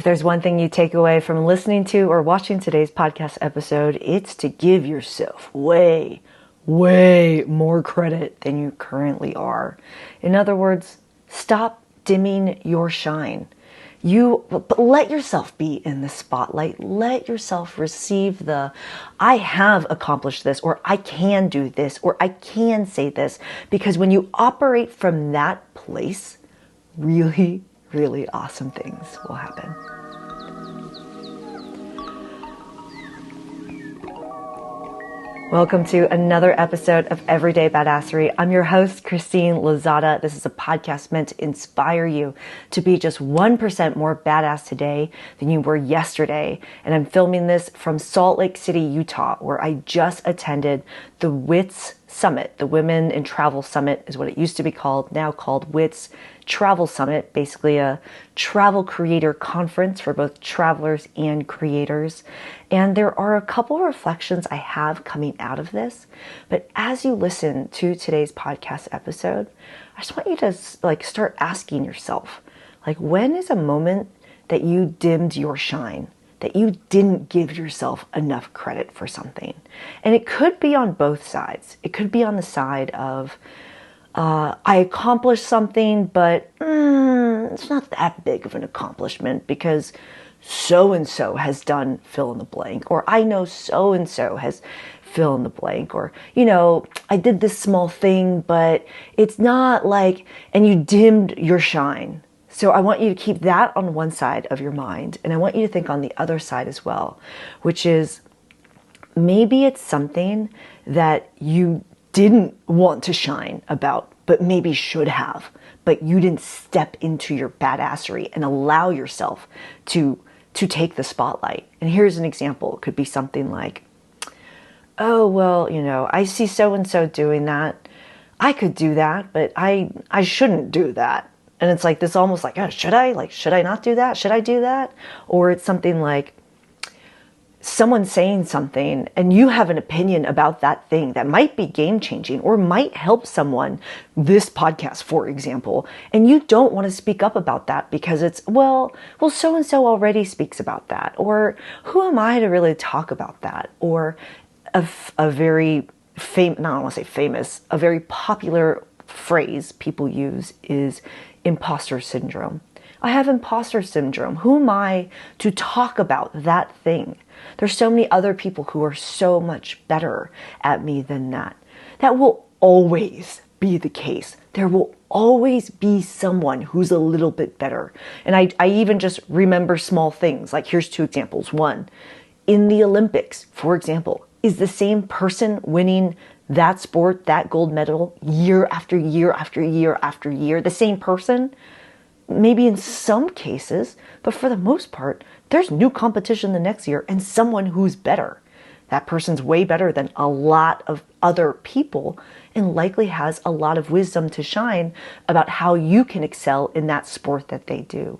If there's one thing you take away from listening to or watching today's podcast episode, it's to give yourself way more credit than you currently are. In other words, stop dimming your shine. Let yourself be in the spotlight. Let yourself receive I have accomplished this, or I can do this, or I can say this. Because when you operate from that place, really awesome things will happen. Welcome to another episode of Everyday Badassery. I'm your host, Christine Lozada. This is a podcast meant to inspire you to be just 1% more badass today than you were yesterday. And I'm filming this from Salt Lake City, Utah, where I just attended the WITS Summit. The Women in Travel Summit is what it used to be called, now called WITS Travel Summit, basically a travel creator conference for both travelers and creators. And there are a couple of reflections I have coming out of this. But as you listen to today's podcast episode, I just want you to start asking yourself, when is a moment that you dimmed your shine, that you didn't give yourself enough credit for something? And it could be on both sides. It could be on the side of, I accomplished something, but it's not that big of an accomplishment because so-and-so has done fill in the blank, or I know so-and-so has fill in the blank, or, I did this small thing, but it's not and you dimmed your shine. So I want you to keep that on one side of your mind, and I want you to think on the other side as well, which is maybe it's something that you didn't want to shine about, but maybe should have, but you didn't step into your badassery and allow yourself to take the spotlight. And here's an example. It could be something like, oh, well, I see so-and-so doing that. I could do that, but I shouldn't do that. And it's this almost oh, should I? Should I not do that? Should I do that? Or it's something like someone saying something and you have an opinion about that thing that might be game changing or might help someone, this podcast, for example, and you don't want to speak up about that because it's, well, so-and-so already speaks about that. Or who am I to really talk about that? Or a very a very popular phrase people use is imposter syndrome. I have imposter syndrome. Who am I to talk about that thing? There's so many other people who are so much better at me than that. That will always be the case. There will always be someone who's a little bit better. And I even just remember small things. Here's two examples. One, in the Olympics, for example, is the same person winning that sport, that gold medal, year after year after year after year, the same person? Maybe in some cases, but for the most part, there's new competition the next year and someone who's better. That person's way better than a lot of other people and likely has a lot of wisdom to shine about how you can excel in that sport that they do.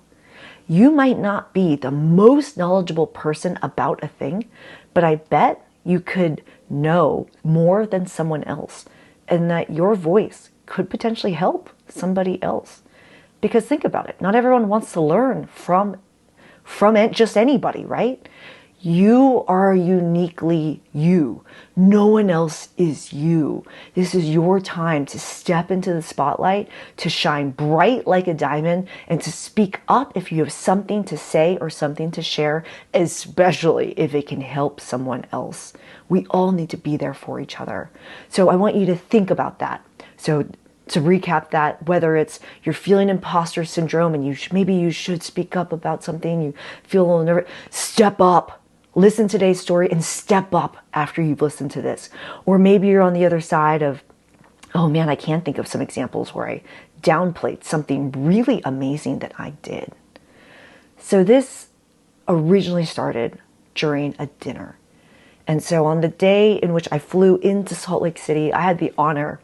You might not be the most knowledgeable person about a thing, but I bet you could know more than someone else, and that your voice could potentially help somebody else. Because think about it, not everyone wants to learn from just anybody, right? You are uniquely you. No one else is you. This is your time to step into the spotlight, to shine bright like a diamond, and to speak up if you have something to say or something to share, especially if it can help someone else. We all need to be there for each other. So I want you to think about that. So to recap that, whether it's you're feeling imposter syndrome and maybe you should speak up about something, you feel a little nervous, step up. Listen to today's story and step up after you've listened to this. Or maybe you're on the other side of, oh man, I can't think of some examples where I downplayed something really amazing that I did. So this originally started during a dinner. And so on the day in which I flew into Salt Lake City, I had the honor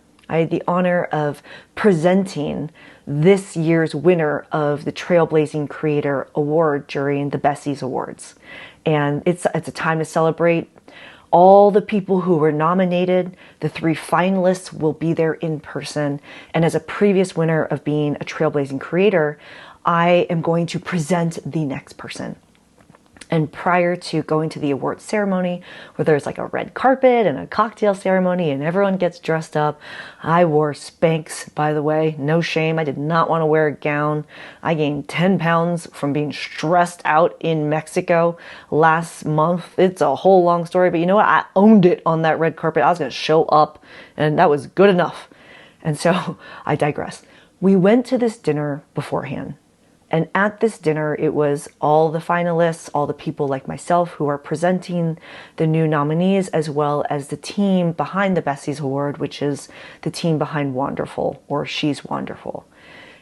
of presenting this year's winner of the Trailblazing Creator Award during the Bessie Awards. And it's a time to celebrate all the people who were nominated. The 3 finalists will be there in person. And as a previous winner of being a Trailblazing Creator, I am going to present the next person. And prior to going to the awards ceremony, where there's like a red carpet and a cocktail ceremony and everyone gets dressed up, I wore Spanx, by the way, no shame. I did not want to wear a gown. I gained 10 pounds from being stressed out in Mexico last month. It's a whole long story, but you know what? I owned it on that red carpet. I was going to show up, and that was good enough. And so I digress. We went to this dinner beforehand. And at this dinner, it was all the finalists, all the people like myself who are presenting the new nominees, as well as the team behind the Bessie's Award, which is the team behind Wonderful, or She's Wonderful.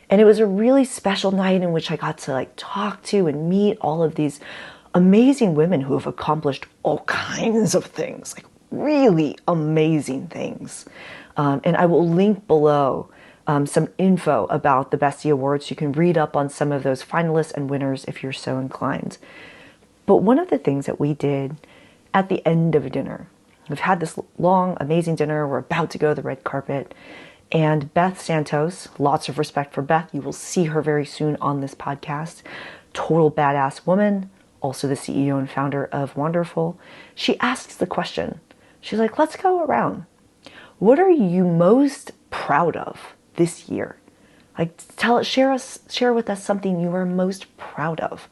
And it was a really special night in which I got to like talk to and meet all of these amazing women who have accomplished all kinds of things, like really amazing things. And I will link below some info about the Bessie Awards. You can read up on some of those finalists and winners if you're so inclined. But one of the things that we did at the end of dinner, we've had this long, amazing dinner. We're about to go to the red carpet. And Beth Santos, lots of respect for Beth. You will see her very soon on this podcast. Total badass woman, also the CEO and founder of Wonderful. She asks the question. She's like, let's go around. What are you most proud of this year? Like, share with us something you are most proud of,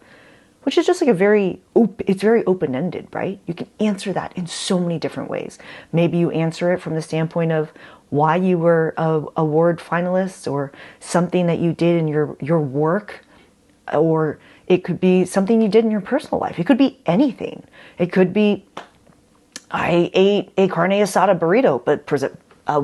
which is just like it's very open-ended, right? You can answer that in so many different ways. Maybe you answer it from the standpoint of why you were a award finalist, or something that you did in your work, or it could be something you did in your personal life. It could be anything. It could be, I ate a carne asada burrito, but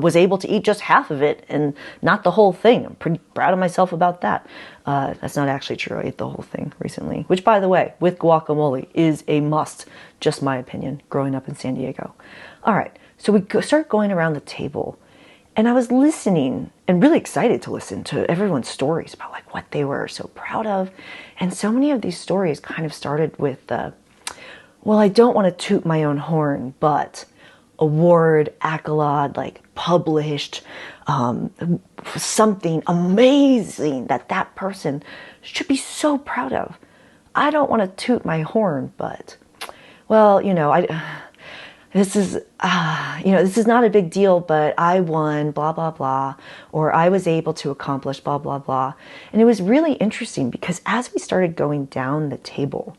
was able to eat just half of it and not the whole thing. I'm pretty proud of myself about that. That's not actually true. I ate the whole thing recently, which, by the way, with guacamole is a must. Just my opinion, growing up in San Diego. All right, so we start going around the table, and I was listening and really excited to listen to everyone's stories about like what they were so proud of. And so many of these stories kind of started with, well, I don't want to toot my own horn, but award, accolade, like published, something amazing that person should be so proud of. I don't want to toot my horn, but, well, this is not a big deal, but I won, blah, blah, blah, or I was able to accomplish blah, blah, blah. And it was really interesting because as we started going down the table,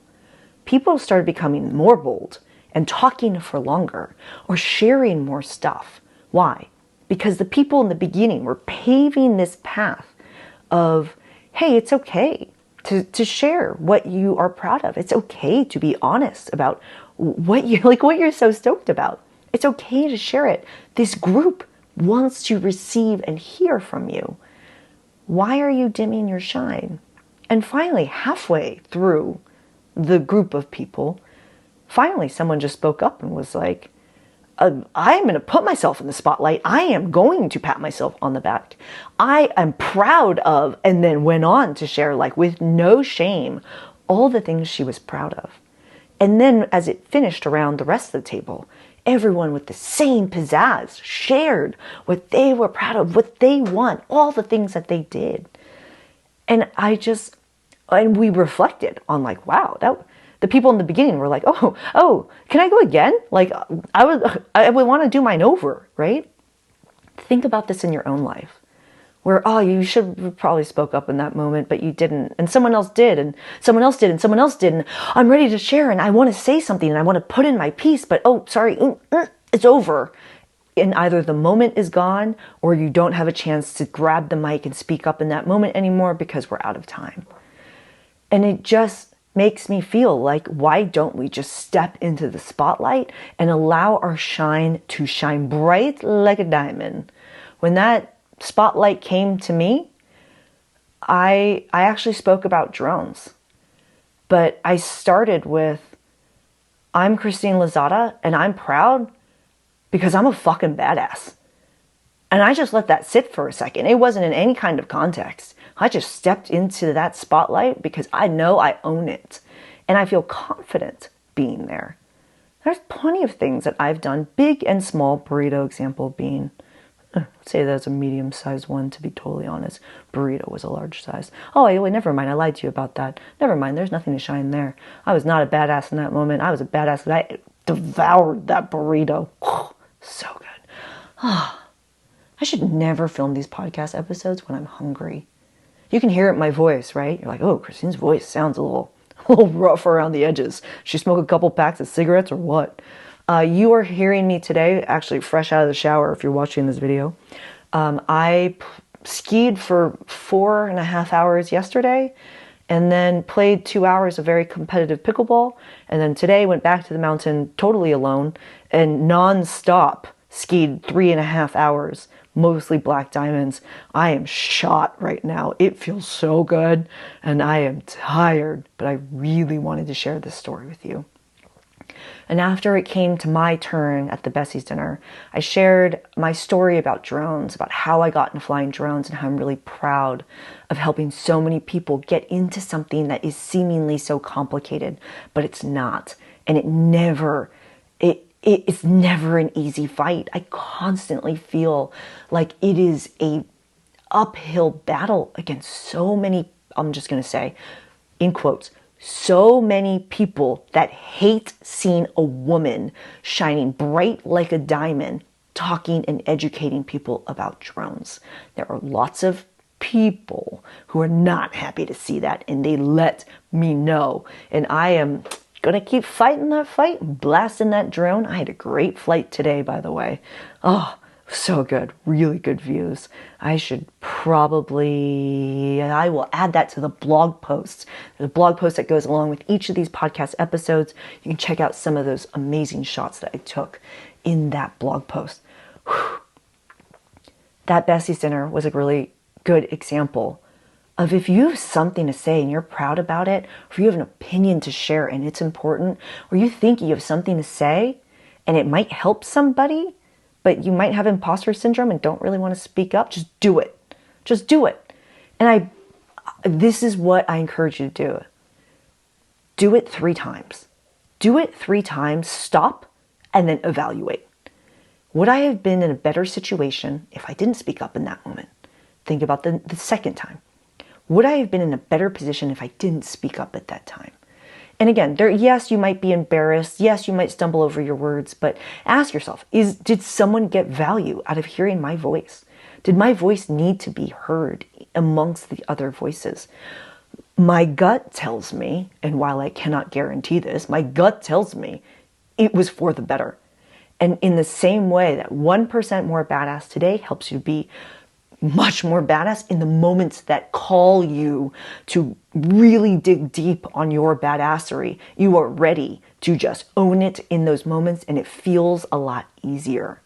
people started becoming more bold and talking for longer or sharing more stuff. Why? Because the people in the beginning were paving this path of, hey, it's okay to share what you are proud of. It's okay to be honest about what you're so stoked about. It's okay to share it. This group wants to receive and hear from you. Why are you dimming your shine? And finally, halfway through the group of people, finally someone just spoke up and was like, I'm going to put myself in the spotlight. I am going to pat myself on the back. I am proud of, and then went on to share, like with no shame, all the things she was proud of. And then as it finished around the rest of the table, everyone with the same pizzazz shared what they were proud of, what they won, all the things that they did. And we reflected on like, wow, the people in the beginning were like, oh, can I go again? Like, I would want to do mine over, right? Think about this in your own life, where, you should have probably spoke up in that moment, but you didn't. And someone else did, and someone else did, and someone else did. And I'm ready to share, and I want to say something, and I want to put in my piece, but, sorry, it's over. And either the moment is gone, or you don't have a chance to grab the mic and speak up in that moment anymore because we're out of time. And it just makes me feel like, why don't we just step into the spotlight and allow our shine to shine bright like a diamond? When that spotlight came to me, I actually spoke about drones. But I started with, I'm Christine Lozada, and I'm proud because I'm a fucking badass. And I just let that sit for a second. It wasn't in any kind of context. I just stepped into that spotlight because I know I own it. And I feel confident being there. There's plenty of things that I've done, big and small, burrito example being I'd say that's a medium-sized one, to be totally honest. Burrito was a large size. Oh, wait, never mind. I lied to you about that. Never mind. There's nothing to shine there. I was not a badass in that moment. I was a badass because I devoured that burrito. So good. I should never film these podcast episodes when I'm hungry. You can hear it in my voice, right? You're like, oh, Christine's voice sounds a little rough around the edges. She smoked a couple packs of cigarettes or what? You are hearing me today, actually fresh out of the shower if you're watching this video. I skied for 4.5 hours yesterday and then played 2 hours of very competitive pickleball. And then today went back to the mountain totally alone and non-stop skied 3.5 hours, mostly black diamonds. I am shot right now. It feels so good and I am tired, but I really wanted to share this story with you. And after it came to my turn at the Bessie's dinner, I shared my story about drones, about how I got into flying drones and how I'm really proud of helping so many people get into something that is seemingly so complicated, but it's not. And it's never an easy fight. I constantly feel like it is a uphill battle against so many, I'm just going to say, in quotes, so many people that hate seeing a woman shining bright like a diamond, talking and educating people about drones. There are lots of people who are not happy to see that, and they let me know. And I am going to keep fighting that fight, blasting that drone. I had a great flight today, by the way. Oh, so good. Really good views. I will add that to the blog post. There's a blog post that goes along with each of these podcast episodes. You can check out some of those amazing shots that I took in that blog post. Whew. That Bessie's dinner was a really good example of if you have something to say and you're proud about it, or you have an opinion to share and it's important, or you think you have something to say and it might help somebody, but you might have imposter syndrome and don't really want to speak up, just do it. Just do it. And this is what I encourage you to do. Do it 3 times. Do it 3 times, stop, and then evaluate. Would I have been in a better situation if I didn't speak up in that moment? Think about the second time. Would I have been in a better position if I didn't speak up at that time? And again, yes, you might be embarrassed. Yes, you might stumble over your words, but ask yourself, did someone get value out of hearing my voice? Did my voice need to be heard amongst the other voices? My gut tells me, and while I cannot guarantee this, my gut tells me it was for the better. And in the same way that 1% more badass today helps you be much more badass in the moments that call you to really dig deep on your badassery, you are ready to just own it in those moments and it feels a lot easier.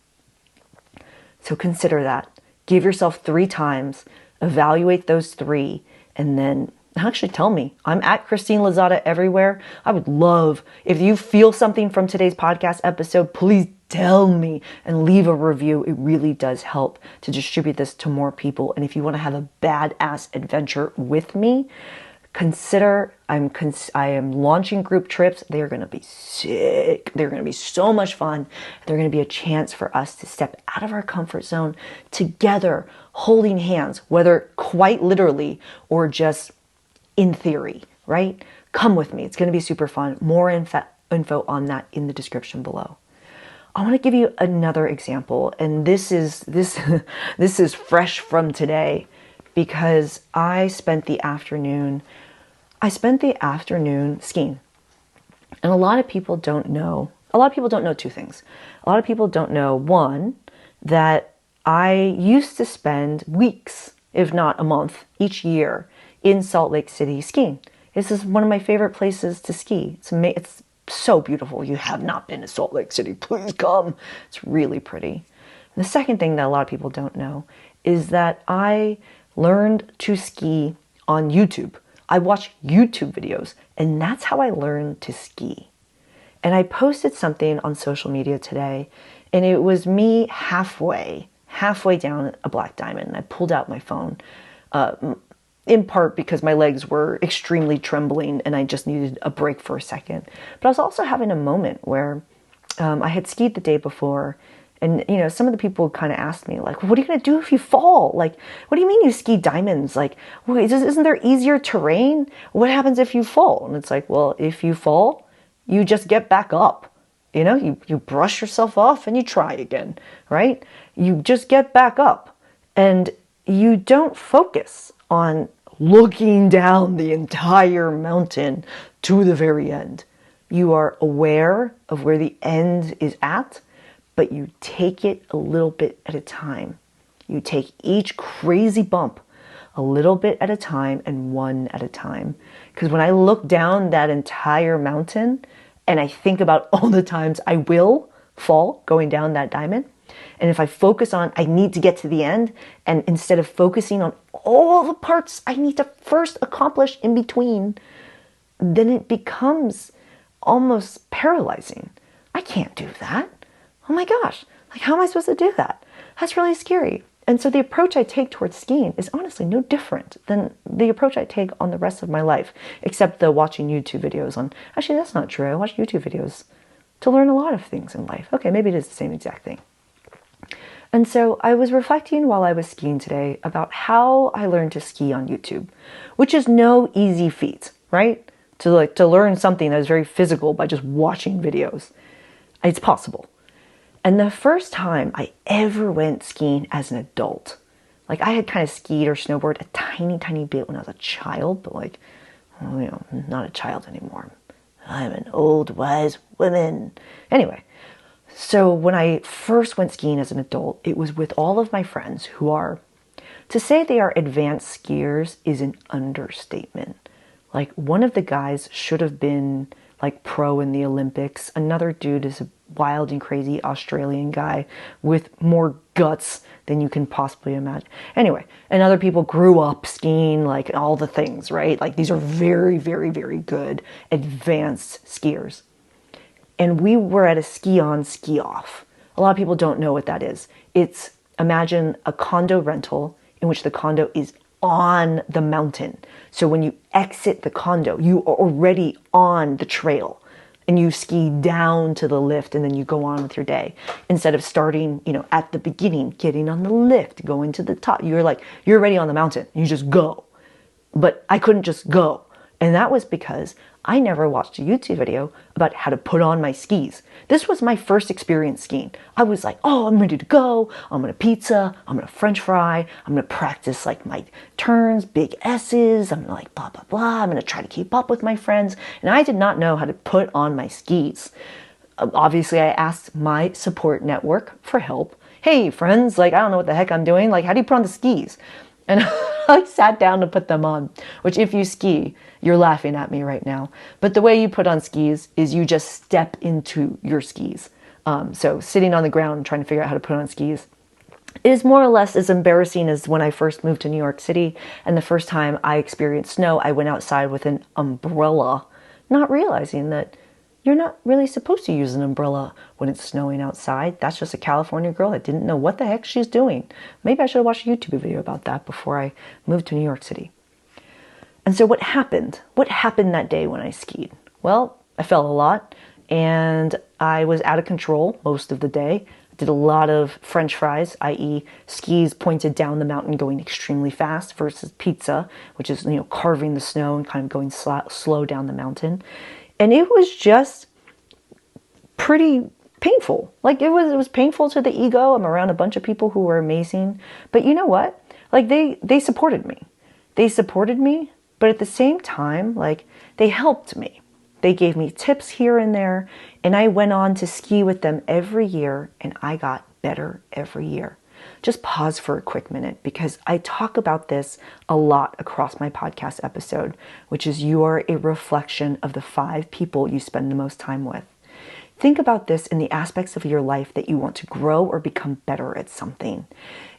So consider that. Give yourself 3 times, evaluate those 3, and then actually tell me. I'm at Christine Lozada everywhere. I would love, if you feel something from today's podcast episode, please tell me and leave a review. It really does help to distribute this to more people. And if you want to have a badass adventure with me, consider I am launching group trips. They are going to be sick. They're going to be so much fun. They're going to be a chance for us to step out of our comfort zone together, holding hands, whether quite literally or just in theory, right? Come with me. It's going to be super fun. More info on that in the description below. I want to give you another example, and this is fresh from today because I spent the afternoon skiing. And a lot of people don't know 2 things. A lot of people don't know, one, that I used to spend weeks, if not a month, each year in Salt Lake City skiing. This is one of my favorite places to ski. It's so beautiful. You have not been to Salt Lake City, please come. It's really pretty. And the second thing that a lot of people don't know is that I learned to ski on YouTube. I watch YouTube videos, and that's how I learned to ski. And I posted something on social media today, and it was me halfway down a black diamond. I pulled out my phone, in part because my legs were extremely trembling and I just needed a break for a second. But I was also having a moment where I had skied the day before And, some of the people kind of asked me, like, what are you going to do if you fall? Like, what do you mean you ski diamonds? Like, isn't there easier terrain? What happens if you fall? And it's like, well, if you fall, you just get back up. You brush yourself off and you try again, right? You just get back up and you don't focus on looking down the entire mountain to the very end. You are aware of where the end is at, but you take it a little bit at a time. You take each crazy bump a little bit at a time and one at a time. Because when I look down that entire mountain and I think about all the times I will fall going down that diamond, and if I focus on, I need to get to the end, and instead of focusing on all the parts I need to first accomplish in between, then it becomes almost paralyzing. I can't do that. Oh my gosh, like how am I supposed to do that? That's really scary. And so the approach I take towards skiing is honestly no different than the approach I take on the rest of my life, except the watching YouTube videos on, actually that's not true. I watch YouTube videos to learn a lot of things in life. Okay, maybe it is the same exact thing. And so I was reflecting while I was skiing today about how I learned to ski on YouTube, which is no easy feat, right? To learn something that is very physical by just watching videos. It's possible. And the first time I ever went skiing as an adult, like I had kind of skied or snowboarded a tiny, tiny bit when I was a child, but like, I'm not a child anymore. I'm an old, wise woman. Anyway, so when I first went skiing as an adult, it was with all of my friends who are, to say they are advanced skiers is an understatement. Like one of the guys should have been like pro in the Olympics. Another dude is a wild and crazy Australian guy with more guts than you can possibly imagine. Anyway, and other people grew up skiing, like all the things, right? Like these are very, very, very good advanced skiers. And we were at a ski on, ski off. A lot of people don't know what that is. It's, imagine a condo rental in which the condo is on the mountain. So when you exit the condo, you are already on the trail and you ski down to the lift and then you go on with your day. Instead of starting, at the beginning, getting on the lift, going to the top, you're already on the mountain. You just go. But I couldn't just go. And that was because I never watched a YouTube video about how to put on my skis. This was my first experience skiing. I was like, oh, I'm ready to go. I'm going to pizza. I'm going to French fry. I'm going to practice like my turns, big S's. I'm going to like blah, blah, blah. I'm going to try to keep up with my friends. And I did not know how to put on my skis. Obviously, I asked my support network for help. Hey, friends, like, I don't know what the heck I'm doing. Like, how do you put on the skis? And I sat down to put them on, which if you ski, you're laughing at me right now. But the way you put on skis is you just step into your skis. So sitting on the ground and trying to figure out how to put on skis is more or less as embarrassing as when I first moved to New York City. And the first time I experienced snow, I went outside with an umbrella, not realizing that you're not really supposed to use an umbrella when it's snowing outside. That's just a California girl that didn't know what the heck she's doing. Maybe I should have watched a YouTube video about that before I moved to New York City. And so what happened? What happened that day when I skied? Well, I fell a lot and I was out of control most of the day. I did a lot of French fries, i.e. skis pointed down the mountain going extremely fast versus pizza, which is, carving the snow and kind of going slow down the mountain. And it was just pretty painful. Like it was painful to the ego. I'm around a bunch of people who were amazing. But you know what? Like they supported me. They supported me, but at the same time, like they helped me. They gave me tips here and there, and I went on to ski with them every year, and I got better every year. Just pause for a quick minute because I talk about this a lot across my podcast episode, which is you are a reflection of the 5 people you spend the most time with. Think about this in the aspects of your life that you want to grow or become better at something.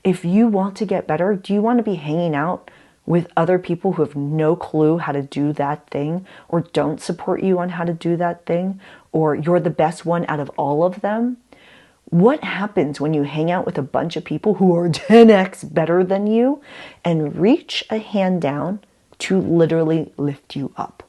If you want to get better, do you want to be hanging out with other people who have no clue how to do that thing or don't support you on how to do that thing, or you're the best one out of all of them? What happens when you hang out with a bunch of people who are 10x better than you and reach a hand down to literally lift you up?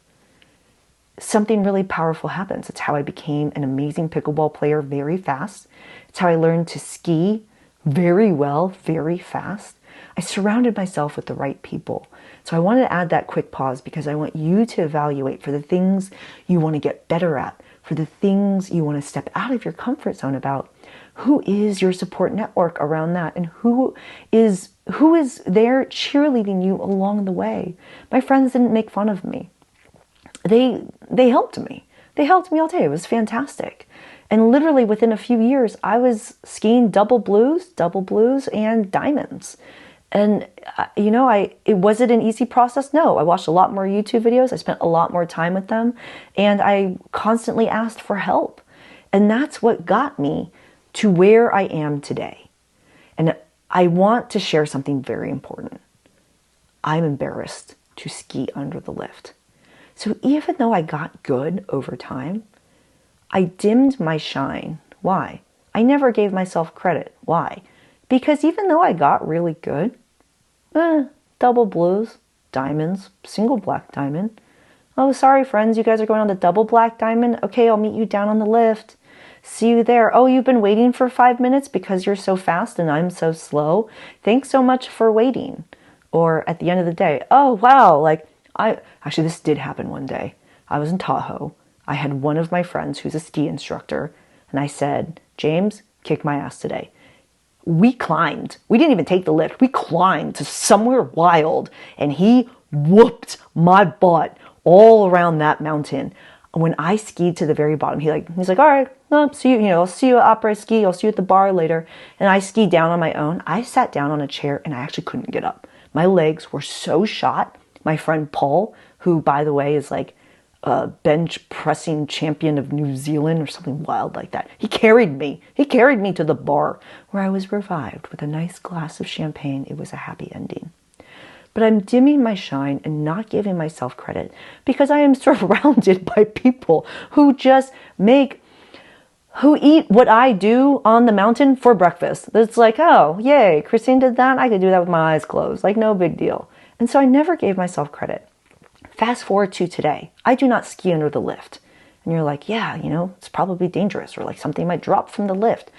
something really powerful happens. It's how I became an amazing pickleball player very fast. It's how I learned to ski very well, very fast. I surrounded myself with the right people. So I wanted to add that quick pause because I want you to evaluate for the things you want to get better at, for the things you want to step out of your comfort zone about. Who is your support network around that? And who is there cheerleading you along the way? My friends didn't make fun of me. They helped me. They helped me all day. It was fantastic. And literally within a few years, I was skiing double blues, and diamonds. And, was it an easy process? No. I watched a lot more YouTube videos. I spent a lot more time with them. And I constantly asked for help. And that's what got me to where I am today. And I want to share something very important. I'm embarrassed to ski under the lift. So even though I got good over time, I dimmed my shine. Why? I never gave myself credit. Why? Because even though I got really good, double blues, diamonds, single black diamond. Oh, sorry friends, you guys are going on the double black diamond? Okay, I'll meet you down on the lift. See you there. Oh, you've been waiting for 5 minutes because you're so fast and I'm so slow. Thanks so much for waiting. Or at the end of the day, oh, wow, actually, this did happen one day. I was in Tahoe. I had one of my friends who's a ski instructor, and I said, James, kick my ass today. We climbed. We didn't even take the lift. We climbed to somewhere wild, and he whooped my butt all around that mountain. When I skied to the very bottom, he's like, all right, well, see you, I'll see you at après ski. I'll see you at the bar later. And I skied down on my own. I sat down on a chair, and I actually couldn't get up. My legs were so shot. My friend Paul, who, by the way, is like a bench pressing champion of New Zealand or something wild like that. He carried me. He carried me to the bar where I was revived with a nice glass of champagne. It was a happy ending. But I'm dimming my shine and not giving myself credit because I am surrounded by people who who eat what I do on the mountain for breakfast. It's like, oh, yay, Christine did that. I could do that with my eyes closed. Like, no big deal. And so I never gave myself credit. Fast forward to today. I do not ski under the lift. And you're like, yeah, it's probably dangerous or like something might drop from the lift.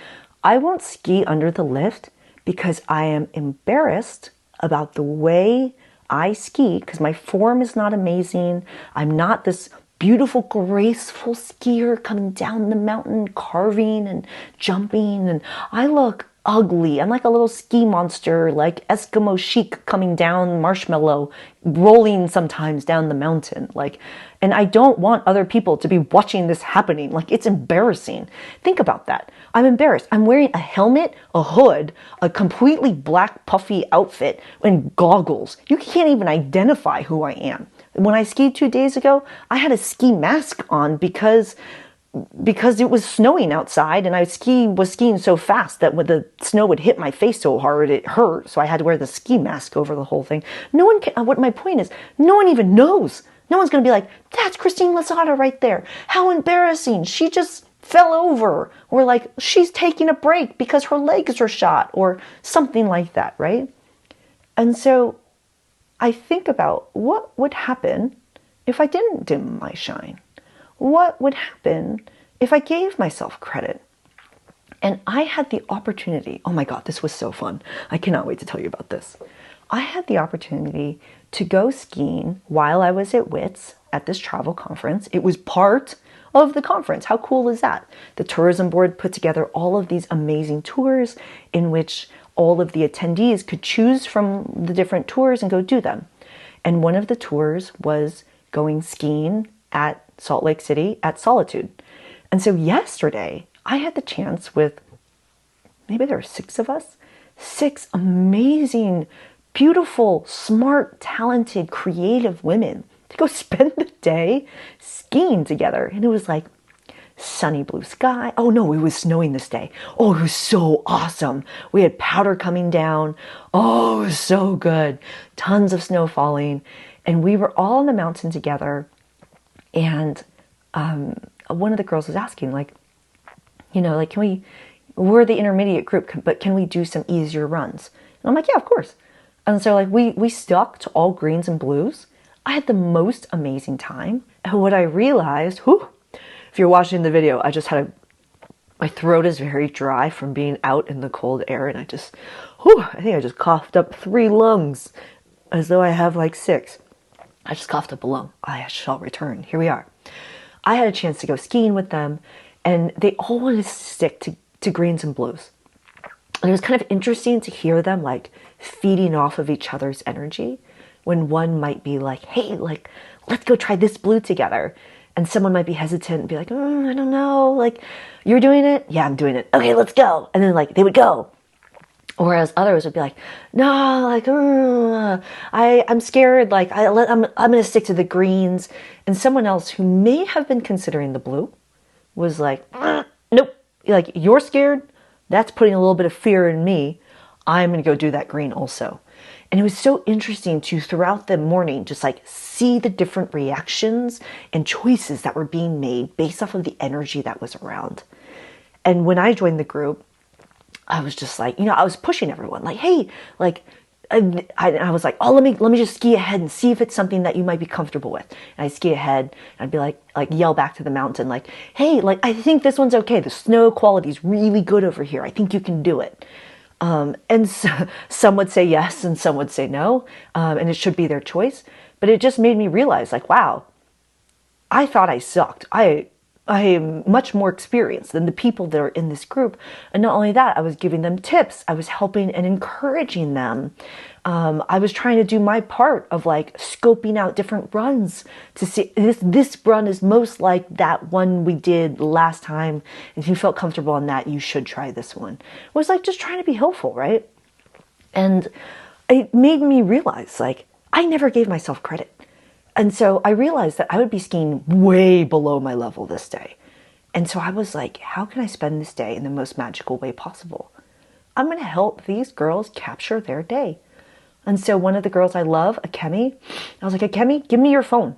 I won't ski under the lift because I am embarrassed about the way I ski because my form is not amazing. I'm not this beautiful, graceful skier coming down the mountain, carving and jumping. And I look ugly. I'm like a little ski monster, like Eskimo chic coming down Marshmallow, rolling sometimes down the mountain. And I don't want other people to be watching this happening. It's embarrassing. Think about that. I'm embarrassed. I'm wearing a helmet, a hood, a completely black puffy outfit, and goggles. You can't even identify who I am. When I skied 2 days ago, I had a ski mask on because it was snowing outside and I was skiing so fast that when the snow would hit my face so hard, it hurt. So I had to wear the ski mask over the whole thing. No one can, what my point is, no one even knows. No one's going to be like, that's Christine Lozada right there. How embarrassing. She just fell over. Or like, she's taking a break because her legs are shot or something like that, right? And so I think about what would happen if I didn't dim my shine. What would happen if I gave myself credit? And I had the opportunity, oh my God, this was so fun. I cannot wait to tell you about this. I had the opportunity to go skiing while I was at WITS at this travel conference. It was part of the conference. How cool is that? The tourism board put together all of these amazing tours in which all of the attendees could choose from the different tours and go do them. And one of the tours was going skiing at Salt Lake City at Solitude. And so yesterday I had the chance with, maybe there were 6 of us, 6 amazing, beautiful, smart, talented, creative women to go spend the day skiing together. And it was like sunny blue sky. Oh no, it was snowing this day. Oh, it was so awesome. We had powder coming down. Oh, it was so good. Tons of snow falling. And we were all on the mountain together. And one of the girls was asking, we're the intermediate group, but can we do some easier runs? And I'm like, yeah, of course. And so we stuck to all greens and blues. I had the most amazing time. And what I realized, if you're watching the video, my throat is very dry from being out in the cold air. And I think I just coughed up 3 lungs as though I have like 6. I just coughed up a lung. I shall return. Here we are. I had a chance to go skiing with them, and they all wanted to stick to greens and blues. And it was kind of interesting to hear them like feeding off of each other's energy when one might be like, hey, like, let's go try this blue together. And someone might be hesitant and be like, I don't know, like, you're doing it? Yeah, I'm doing it. Okay, let's go. And then like they would go. Whereas others would be like, no, like, I'm scared. Like, I'm going to stick to the greens. And someone else who may have been considering the blue was like, nope. Like, you're scared. That's putting a little bit of fear in me. I'm going to go do that green also. And it was so interesting to, throughout the morning, just like see the different reactions and choices that were being made based off of the energy that was around. And when I joined the group, I was just like, I was pushing everyone like, hey, like, I was like, oh, let me just ski ahead and see if it's something that you might be comfortable with. And I'd ski ahead and I'd be like yell back to the mountain, like, hey, like, I think this one's okay. The snow quality is really good over here. I think you can do it. And so, some would say yes and some would say no. And it should be their choice. But it just made me realize, like, wow, I thought I sucked. I am much more experienced than the people that are in this group. And not only that, I was giving them tips. I was helping and encouraging them. I was trying to do my part of like scoping out different runs to see this run is most like that one we did last time. If you felt comfortable on that, you should try this one. It was like just trying to be helpful, right? And it made me realize, like, I never gave myself credit. And so I realized that I would be skiing way below my level this day. And so I was like, how can I spend this day in the most magical way possible? I'm going to help these girls capture their day. And so one of the girls I love, Akemi, I was like, Akemi, give me your phone.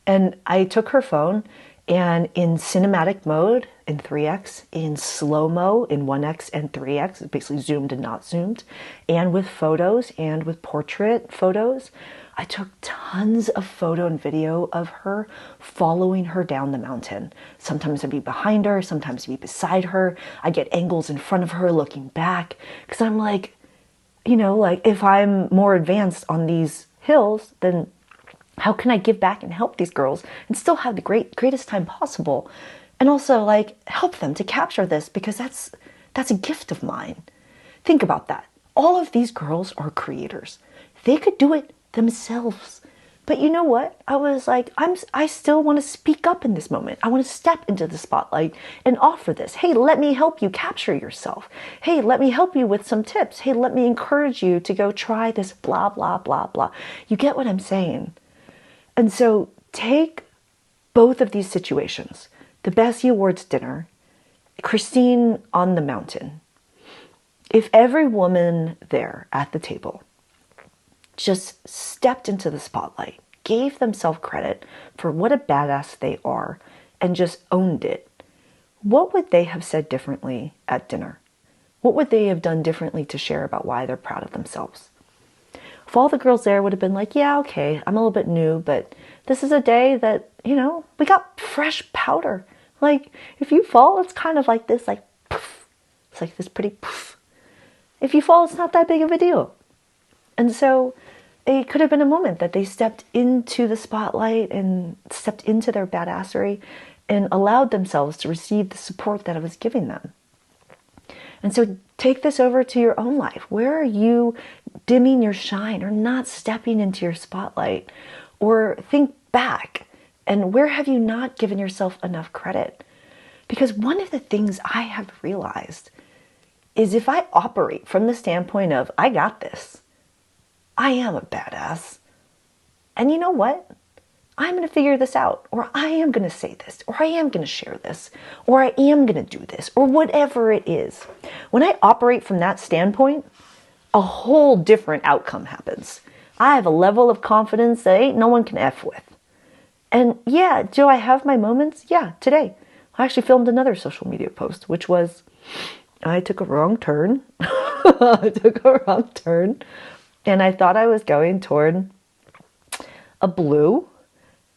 And I took her phone, and in cinematic mode in 3x, in slow-mo in 1x and 3x, basically zoomed and not zoomed, and with photos and with portrait photos, I took tons of photo and video of her following her down the mountain. Sometimes I'd be behind her, sometimes I'd be beside her. I get angles in front of her looking back, because I'm like, like, if I'm more advanced on these hills, then how can I give back and help these girls and still have the greatest time possible? And also, like, help them to capture this, because that's a gift of mine. Think about that. All of these girls are creators. They could do it themselves. But you know what? I was like, I still want to speak up in this moment. I want to step into the spotlight and offer this. Hey, let me help you capture yourself. Hey, let me help you with some tips. Hey, let me encourage you to go try this blah, blah, blah, blah. You get what I'm saying? And so take both of these situations, the Bessie Awards dinner, Christine on the mountain. If every woman there at the table just stepped into the spotlight, gave themselves credit for what a badass they are, and just owned it, what would they have said differently at dinner? What would they have done differently to share about why they're proud of themselves? If all the girls there would have been like, yeah, okay, I'm a little bit new, but this is a day that, we got fresh powder. Like, if you fall, it's kind of like this, like, poof. It's like this pretty poof. If you fall, it's not that big of a deal. And so it could have been a moment that they stepped into the spotlight and stepped into their badassery and allowed themselves to receive the support that I was giving them. And so take this over to your own life. Where are you dimming your shine or not stepping into your spotlight? Or think back, and where have you not given yourself enough credit? Because one of the things I have realized is if I operate from the standpoint of, I got this, I am a badass, and you know what? I'm going to figure this out, or I am going to say this, or I am going to share this, or I am going to do this, or whatever it is. When I operate from that standpoint, a whole different outcome happens. I have a level of confidence that ain't no one can F with. And yeah, do I have my moments? Yeah, today. I actually filmed another social media post, which was, I took a wrong turn. And I thought I was going toward a blue.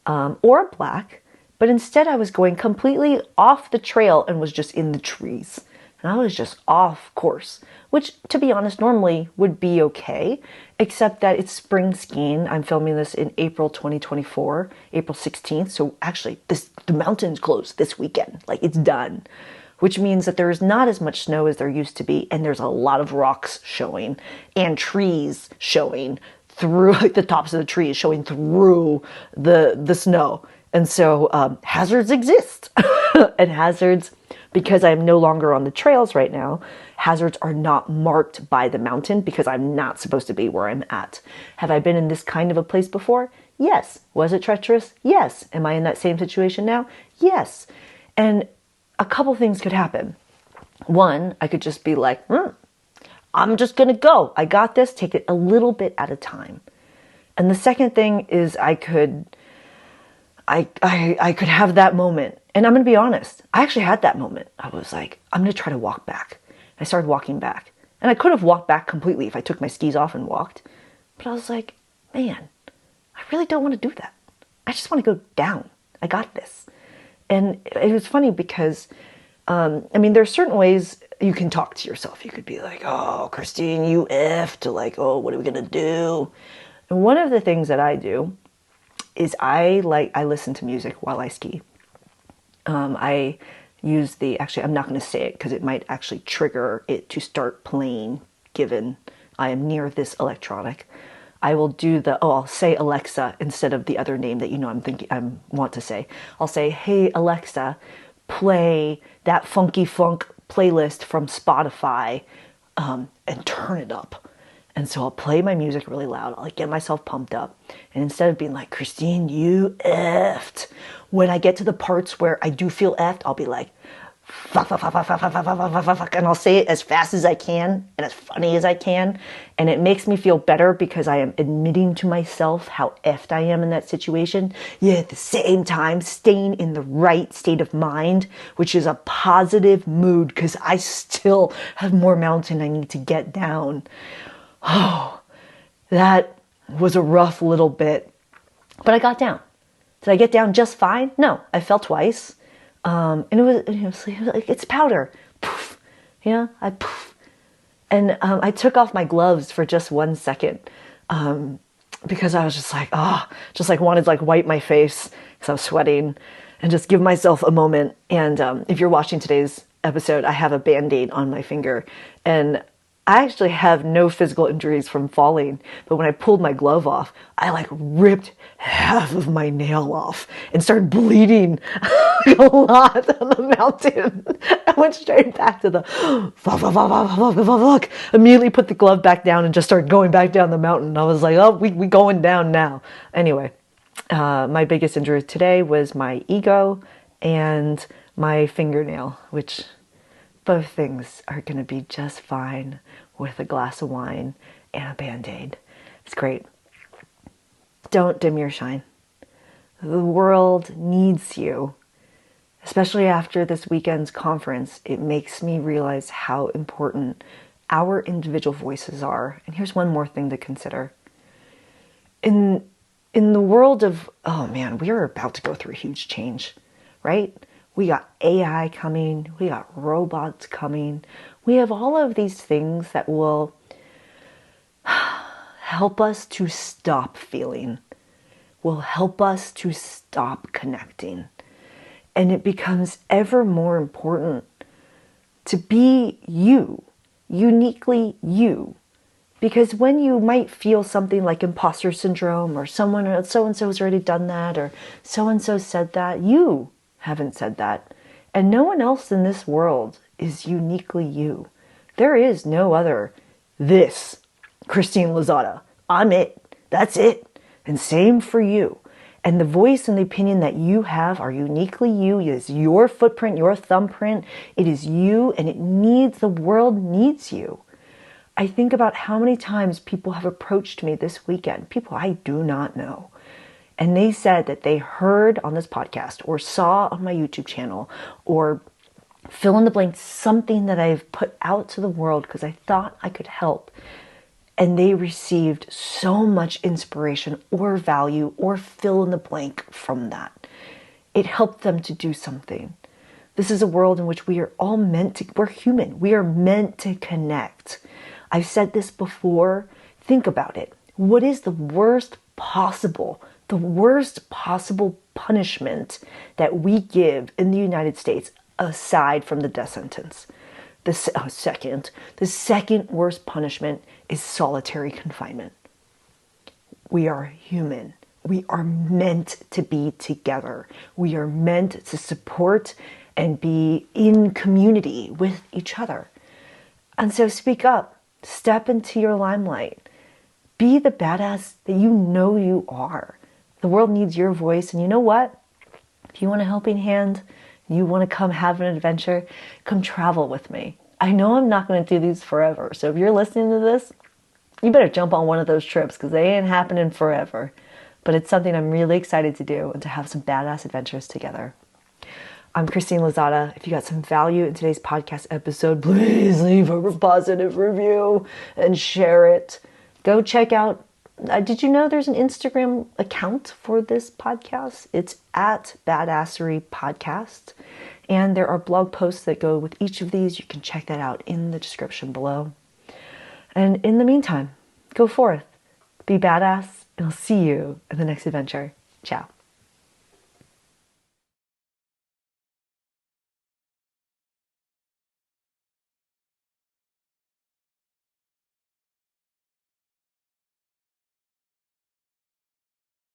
or black, but instead I was going completely off the trail and was just in the trees. And I was just off course, which, to be honest, normally would be okay, except that it's spring skiing. I'm filming this in April 2024, April 16th. So actually, the mountain's closed this weekend. Like, it's done, which means that there is not as much snow as there used to be. And there's a lot of rocks showing and trees showing through, like the tops of the trees showing through the snow. And so hazards exist. And hazards, because I'm no longer on the trails right now, hazards are not marked by the mountain because I'm not supposed to be where I'm at. Have I been in this kind of a place before? Yes. Was it treacherous? Yes. Am I in that same situation now? Yes. And a couple things could happen. One, I could just be like, I'm just going to go. I got this. Take it a little bit at a time. And the second thing is I could have that moment. And I'm going to be honest. I actually had that moment. I was like, I'm going to try to walk back. I started walking back. And I could have walked back completely if I took my skis off and walked. But I was like, man, I really don't want to do that. I just want to go down. I got this. And it was funny because, there's certain ways you can talk to yourself. You could be like, oh, Christine, you effed. Like, oh, what are we going to do? And one of the things that I do is I listen to music while I ski. I use I'm not going to say it because it might actually trigger it to start playing, given I am near this electronic. I will do I'll say Alexa instead of the other name that I want to say. I'll say, hey, Alexa, play that funky funk playlist from Spotify, and turn it up. And so I'll play my music really loud. I'll get myself pumped up. And instead of being like, Christine, you effed, when I get to the parts where I do feel effed, I'll be like, fuck, fuck, fuck, fuck, fuck, fuck, fuck, fuck, fuck, fuck, fuck. And I'll say it as fast as I can and as funny as I can. And it makes me feel better because I am admitting to myself how effed I am in that situation. Yet at the same time, staying in the right state of mind, which is a positive mood because I still have more mountain I need to get down. Oh, that was a rough little bit, but I got down. Did I get down just fine? No, I fell twice. And it was like, it's powder. Poof, I poof. And I took off my gloves for just 1 second, because I was just like, wanted to wipe my face because I was sweating and just give myself a moment. And if you're watching today's episode, I have a Band-Aid on my finger, and I actually have no physical injuries from falling, but when I pulled my glove off, I ripped half of my nail off and started bleeding a lot on the mountain. I went straight back to the fuck. Immediately put the glove back down and just started going back down the mountain. I was like, oh, we going down now. Anyway, my biggest injury today was my ego and my fingernail, which both things are going to be just fine with a glass of wine and a Band-Aid. It's great. Don't dim your shine. The world needs you. Especially after this weekend's conference, it makes me realize how important our individual voices are. And here's one more thing to consider. In the world of, we are about to go through a huge change, right? We got AI coming. We got robots coming. We have all of these things that will help us to stop feeling, will help us to stop connecting. And it becomes ever more important to be you, uniquely you. Because when you might feel something like imposter syndrome, or someone, so-and-so has already done that, or so-and-so said that, you haven't said that. And no one else in this world is uniquely you. There is no other this Christine Lozada. I'm it. That's it. And same for you. And the voice and the opinion that you have are uniquely you. It is your footprint, your thumbprint. It is you, and the world needs you. I think about how many times people have approached me this weekend, people I do not know. And they said that they heard on this podcast or saw on my YouTube channel or fill in the blank something that I've put out to the world because I thought I could help. and they received so much inspiration or value or fill in the blank from that. It helped them to do something. This is a world in which we are all we're human. We are meant to connect. I've said this before. Think about it. What is the worst possible punishment that we give in the United States aside from the death sentence? The second worst punishment is solitary confinement. We are human. We are meant to be together. We are meant to support and be in community with each other. And so speak up. Step into your limelight. Be the badass that you know you are. The world needs your voice. And you know what? If you want a helping hand, you want to come have an adventure, come travel with me. I know I'm not going to do these forever. So if you're listening to this, you better jump on one of those trips because they ain't happening forever. But it's something I'm really excited to do and to have some badass adventures together. I'm Christine Lozada. If you got some value in today's podcast episode, please leave a positive review and share it. Go check out, did you know there's an Instagram account for this podcast? It's at BADASSERY Podcast. And there are blog posts that go with each of these. You can check that out in the description below. And in the meantime, go forth, be badass, and I'll see you in the next adventure. Ciao.